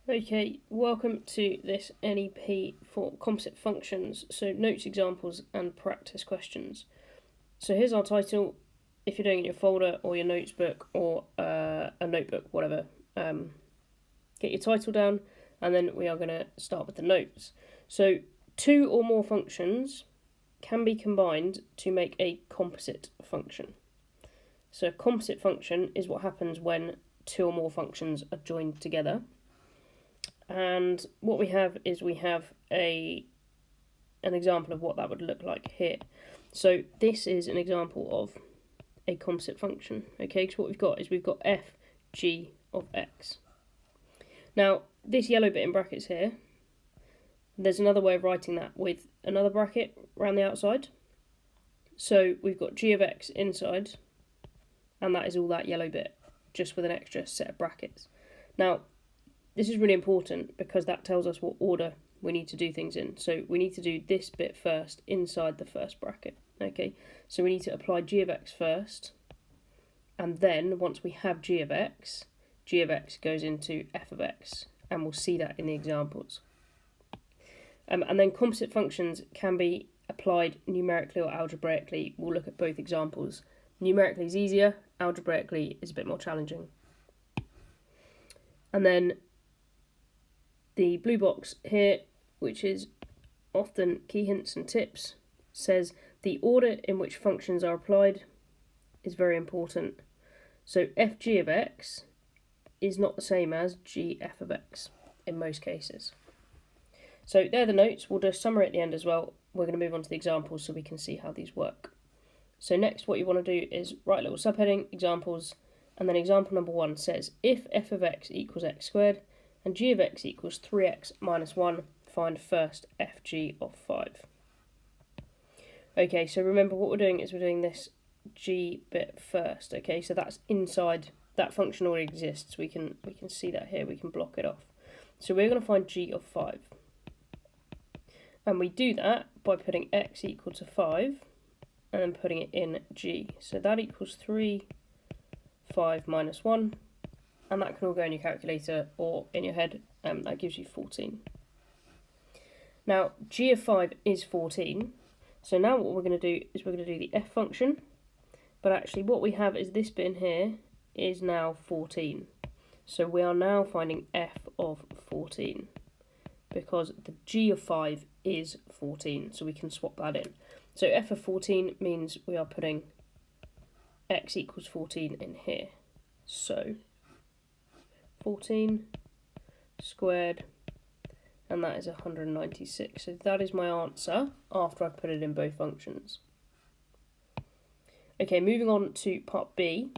Okay, welcome to this NEP for composite functions, so notes, examples and practice questions. So here's our title. If you're doing it in your folder or your notes book or a notebook, whatever, get your title down and then we are going to start with the notes. So two or more functions can be combined to make a composite function. So a composite function is what happens when two or more functions are joined together. And what we have is an example of what that would look like here. So this is an example of a composite function. Okay, so what we've got f g of x. Now this yellow bit in brackets here, there's another way of writing that with another bracket around the outside. So we've got g of x inside, and that is all that yellow bit, just with an extra set of brackets. Now this is really important because that tells us what order we need to do things in. So we need to do this bit first inside the first bracket. Okay, so we need to apply g of x first, and then once we have g of x goes into f of x, and we'll see that in the examples. And then composite functions can be applied numerically or algebraically. We'll look at both examples. Numerically is easier, algebraically is a bit more challenging. And then the blue box here, which is often key hints and tips, says the order in which functions are applied is very important. So fg of x is not the same as gf of x in most cases. So they're the notes. We'll do a summary at the end as well. We're going to move on to the examples so we can see how these work. So next what you want to do is write a little subheading, examples, and then example number 1 says if f of x equals x squared and g of x equals 3x minus 1, find first fg of 5. Okay, so remember what we're doing is we're doing this g bit first. Okay, so that's inside, that function already exists. We can see that here, we can block it off. So we're going to find g of 5. And we do that by putting x equal to 5 and then putting it in g. So that equals 3, 5 minus 1. And that can all go in your calculator or in your head, that gives you 14. Now, g of 5 is 14, so now what we're going to do is we're going to do the f function, but actually what we have is this bit in here is now 14. So we are now finding f of 14, because the g of 5 is 14, so we can swap that in. So f of 14 means we are putting x equals 14 in here. So 14 squared, and that is 196. So that is my answer after I've put it in both functions. Okay, moving on to part B.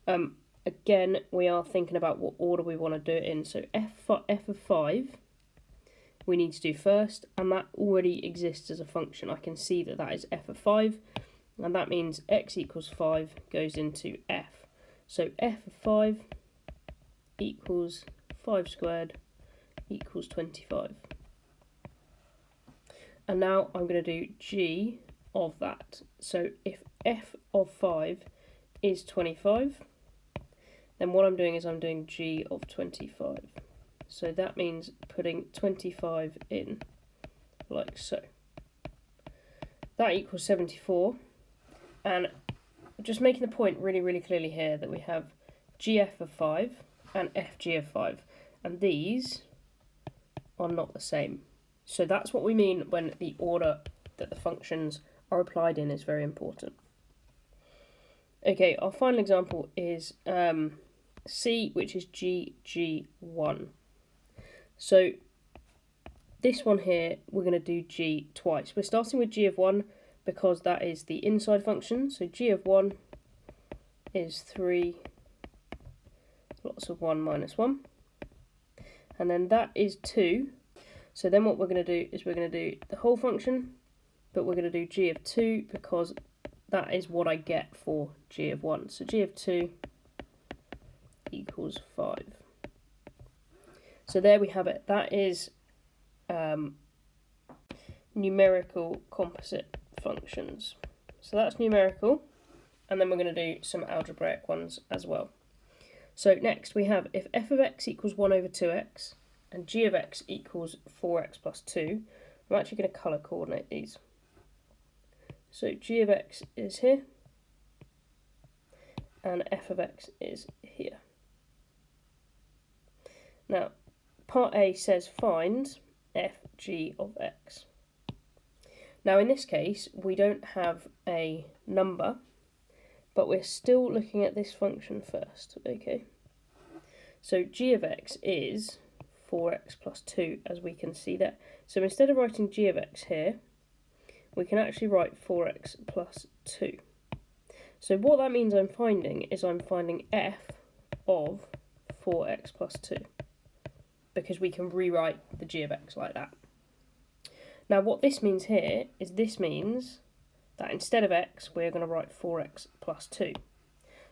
Again, we are thinking about what order we want to do it in. So f of 5 we need to do first, and that already exists as a function. I can see that that is f of 5, and that means x equals 5 goes into f. So f of 5 equals 5 squared equals 25. And now I'm going to do g of that. So if f of 5 is 25, then what I'm doing is I'm doing g of 25. So that means putting 25 in, like so. That equals 74. And just making the point really, really clearly here that we have gf of 5 and fg of 5. And these are not the same. So that's what we mean when the order that the functions are applied in is very important. Okay, our final example is C, which is GG1. So this one here, we're going to do g twice. We're starting with g of 1 because that is the inside function. So g of 1 is 3 lots of 1 minus 1. And then that is 2. So then what we're going to do is we're going to do the whole function, but we're going to do g of 2 because that is what I get for g of 1. So g of 2 equals 5. So there we have it. That is numerical composite functions. So that's numerical, and then we're going to do some algebraic ones as well. So next we have if f of x equals 1 over 2x and g of x equals 4x plus 2, I'm actually going to colour coordinate these. So g of x is here, and f of x is here. Now, part A says find f g of x. Now in this case, we don't have a number, but we're still looking at this function first, okay? So g of x is 4x plus 2, as we can see there. So instead of writing g of x here, we can actually write 4x plus 2. So what that means I'm finding is I'm finding f of 4x plus 2, because we can rewrite the g of x like that. Now what this means here is this means that instead of x, we're going to write 4x plus 2.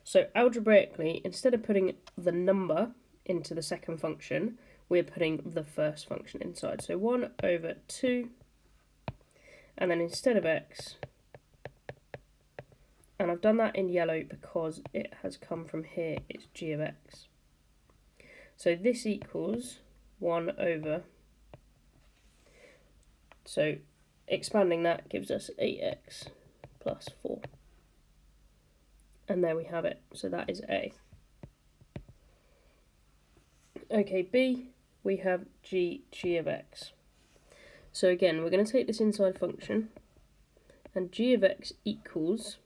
So algebraically, instead of putting the number into the second function, we're putting the first function inside. So 1 over 2, and then instead of x, and I've done that in yellow because it has come from here, it's g of x. So this equals 1 over, so expanding that gives us 8x plus 4. And there we have it, so that is A. Okay, B, we have g of x. So again, we're going to take this inside function, and g of x equals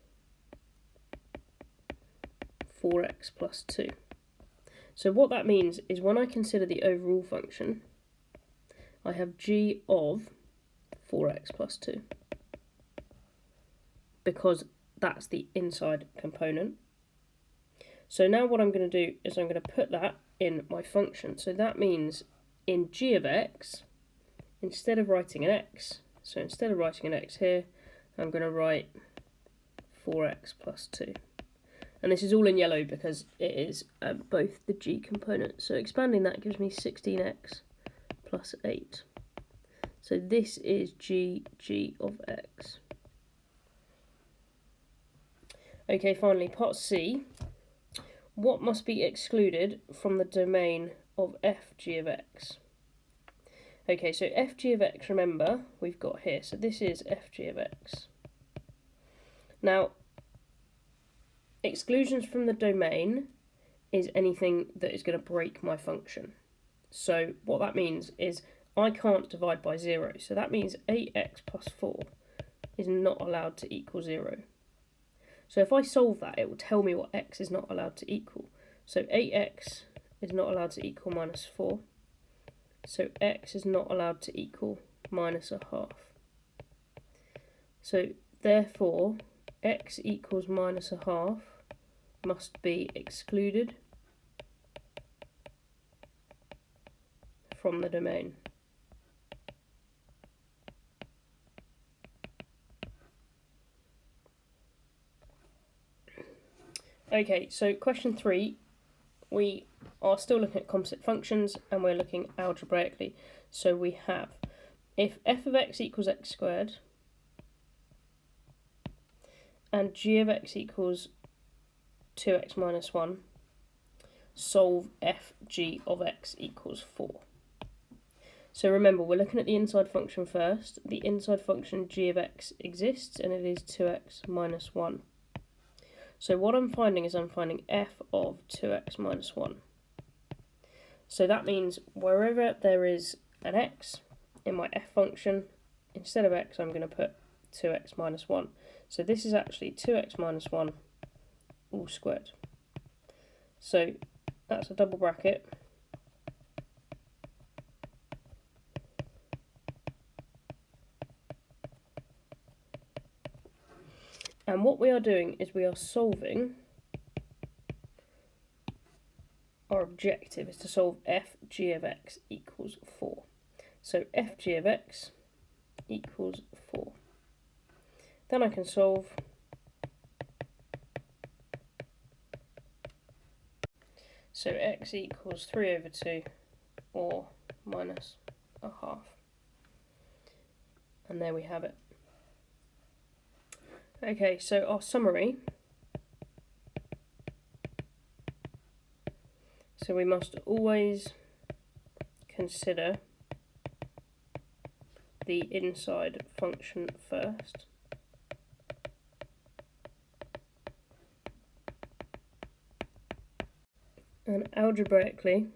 4x plus 2. So what that means is when I consider the overall function, I have g of 4x plus 2, because that's the inside component. So now what I'm going to do is I'm going to put that in my function. So that means in g of x, instead of writing an x, so instead of writing an x here, I'm going to write 4x plus 2. And this is all in yellow because it is both the g components. So expanding that gives me 16x plus 8. So this is g of x. Okay, finally, part C. What must be excluded from the domain of f g of x? Okay, so f g of x, remember, we've got here. So this is f g of x. Now, exclusions from the domain is anything that is going to break my function. So what that means is I can't divide by 0. So that means 8x plus 4 is not allowed to equal 0. So if I solve that, it will tell me what x is not allowed to equal. So 8x is not allowed to equal minus 4. So x is not allowed to equal minus a half. So therefore, x equals minus a half must be excluded from the domain. Okay, so question 3, we are still looking at composite functions and we're looking algebraically. So we have, if f of x equals x squared and g of x equals 2x minus 1, solve f g of x equals 4. So remember, we're looking at the inside function first. The inside function g of x exists and it is 2x minus 1. So what I'm finding is I'm finding f of 2x minus 1. So that means wherever there is an x in my f function, instead of x I'm going to put 2x minus 1. So this is actually 2x minus 1 all squared. So that's a double bracket. And what we are doing is we are solving, our objective is to solve f g of x equals 4. So f g of x equals 4. Then I can solve. So x equals 3 over 2 or minus a half. And there we have it. Okay, so our summary. So we must always consider the inside function first. And algebraically,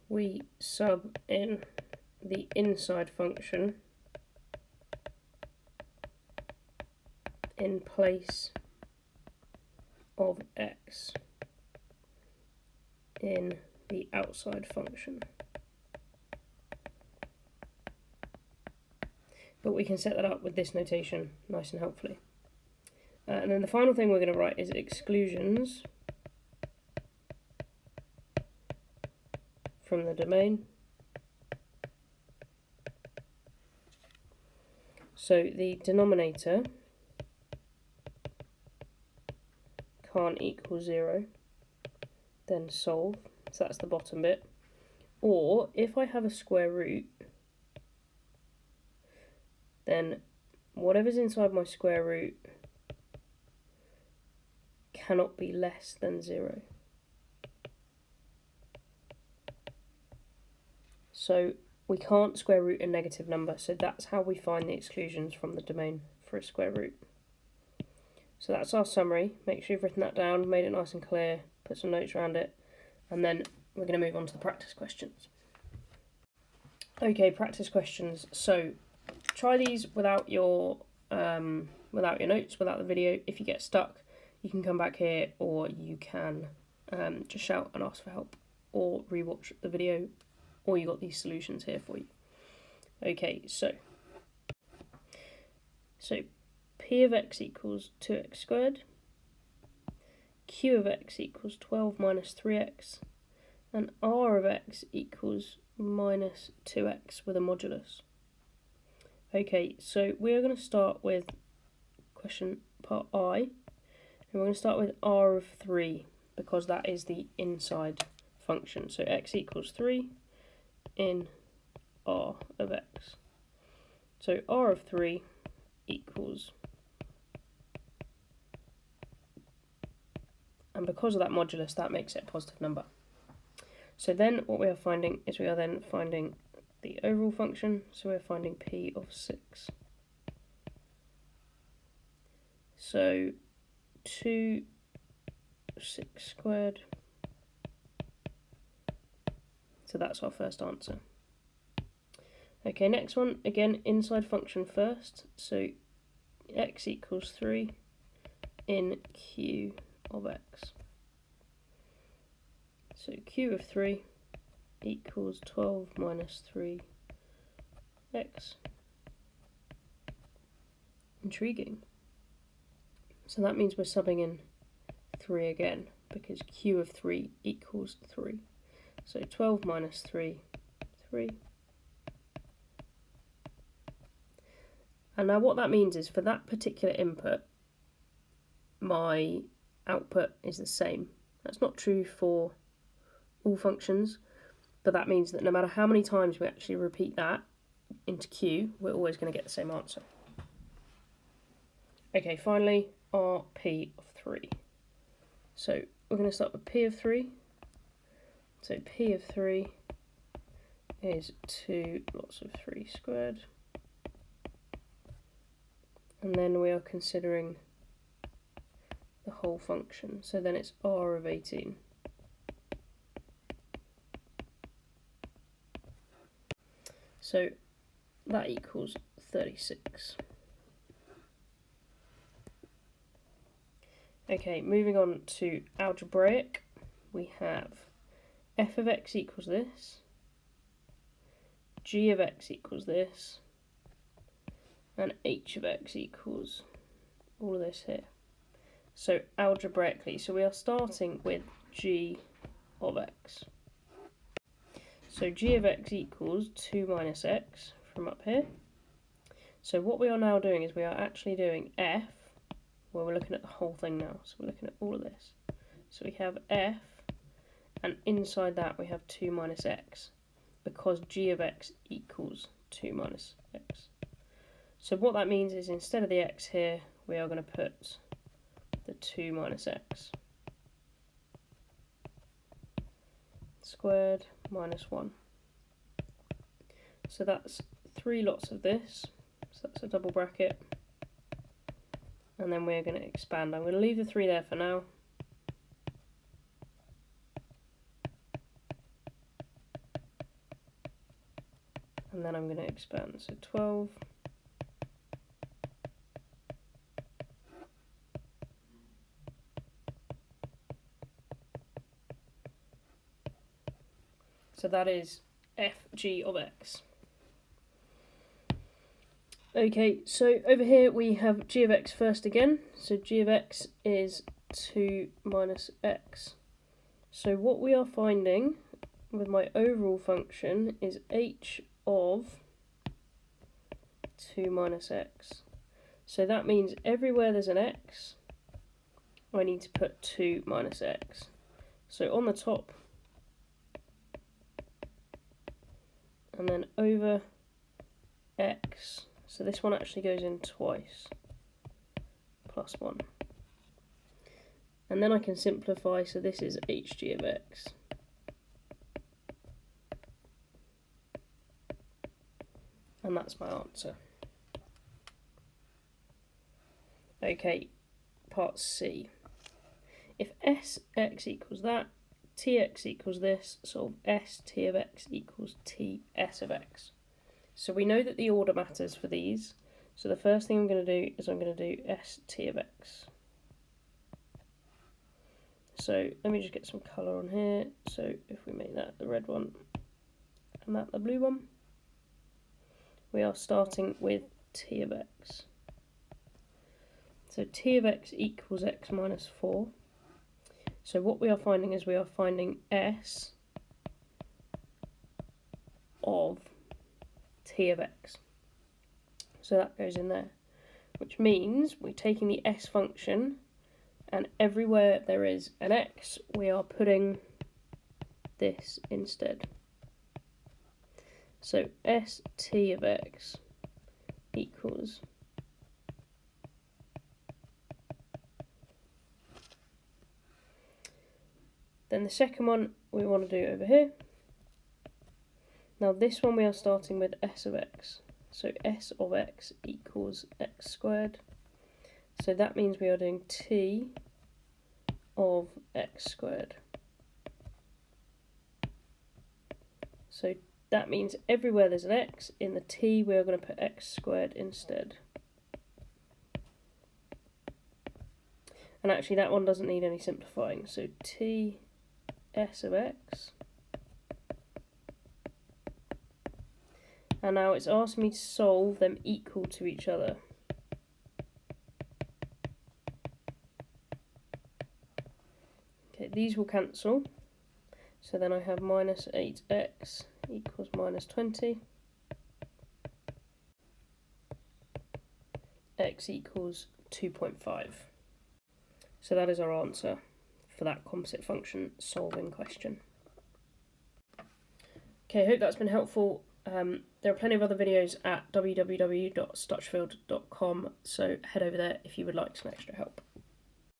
we sub in the inside function in place of x in the outside function. But we can set that up with this notation nice and helpfully. And then the final thing we're going to write is exclusions from the domain. So the denominator can't equal 0, then solve. So that's the bottom bit. Or if I have a square root, then whatever's inside my square root cannot be less than 0. So we can't square root a negative number, so that's how we find the exclusions from the domain for a square root. So that's our summary. Make sure you've written that down, made it nice and clear, put some notes around it, and then we're going to move on to the practice questions. Okay, practice questions. So try these without your notes, without the video. If you get stuck, you can come back here, or you can just shout and ask for help, or rewatch the video, or you got these solutions here for you. Okay, so p of x equals 2x squared, q of x equals 12 minus 3x, and r of x equals minus 2x with a modulus. Okay, so we're going to start with question part I, and we're going to start with r of 3, because that is the inside function. So x equals 3 in r of x. So r of 3 equals, and because of that modulus, that makes it a positive number. So then what we are finding is we are then finding the overall function, so we're finding p of 6. So 2 6 squared. So that's our first answer. Okay, next one, again, inside function first. So x equals 3 in q of x. So q of 3 equals 12 minus 3x. Intriguing. So that means we're subbing in 3 again, because q of 3 equals 3. So 12 minus 3, 3. And now what that means is for that particular input, my output is the same. That's not true for all functions, but that means that no matter how many times we actually repeat that into q, we're always going to get the same answer. Okay, finally, rp of 3. So we're going to start with p of 3. So p of 3 is 2 lots of 3 squared. And then we are considering the whole function. So then it's r of 18. So that equals 36. Okay, moving on to algebraic, we have f of x equals this, g of x equals this, and h of x equals all of this here. So algebraically, so we are starting with g of x. So g of x equals 2 minus x from up here. So what we are now doing is we are actually doing f, where we're looking at the whole thing now. So we're looking at all of this. So we have f, and inside that we have 2 minus x, because g of x equals 2 minus x. So what that means is instead of the x here, we are going to put the 2 minus x. squared minus 1. So that's 3 lots of this, so that's a double bracket, and then we're going to expand. I'm going to leave the 3 there for now. And then I'm going to expand, so 12. So that is fg of x. Okay, so over here we have g of x first again. So g of x is 2 minus x. So what we are finding with my overall function is h of 2 minus x. So that means everywhere there's an x, I need to put 2 minus x. So on the top, and then over x, so this one actually goes in twice, plus 1. And then I can simplify, so this is hg of x. And that's my answer. Okay, part C. If Sx equals that, Tx equals this, solve St of x equals Ts of x. So we know that the order matters for these. So the first thing I'm going to do is I'm going to do St of x. So let me just get some colour on here. So if we make that the red one and that the blue one, we are starting with T of x. So T of x equals x minus 4. So what we are finding is we are finding S of T of x. So that goes in there, which means we're taking the S function, and everywhere there is an x, we are putting this instead. So St of x equals then the second one we want to do over here. Now this one we are starting with S of x. So S of x equals x squared. So that means we are doing T of x squared. So that means everywhere there's an x, in the T we are going to put x squared instead. And actually that one doesn't need any simplifying. So T S of x. And now it's asking me to solve them equal to each other. Okay, these will cancel. So then I have minus 8x equals minus 20. X equals 2.5. So that is our answer for that composite function solving question. Okay, I hope that's been helpful. There are plenty of other videos at www.stutchfield.com, so head over there if you would like some extra help.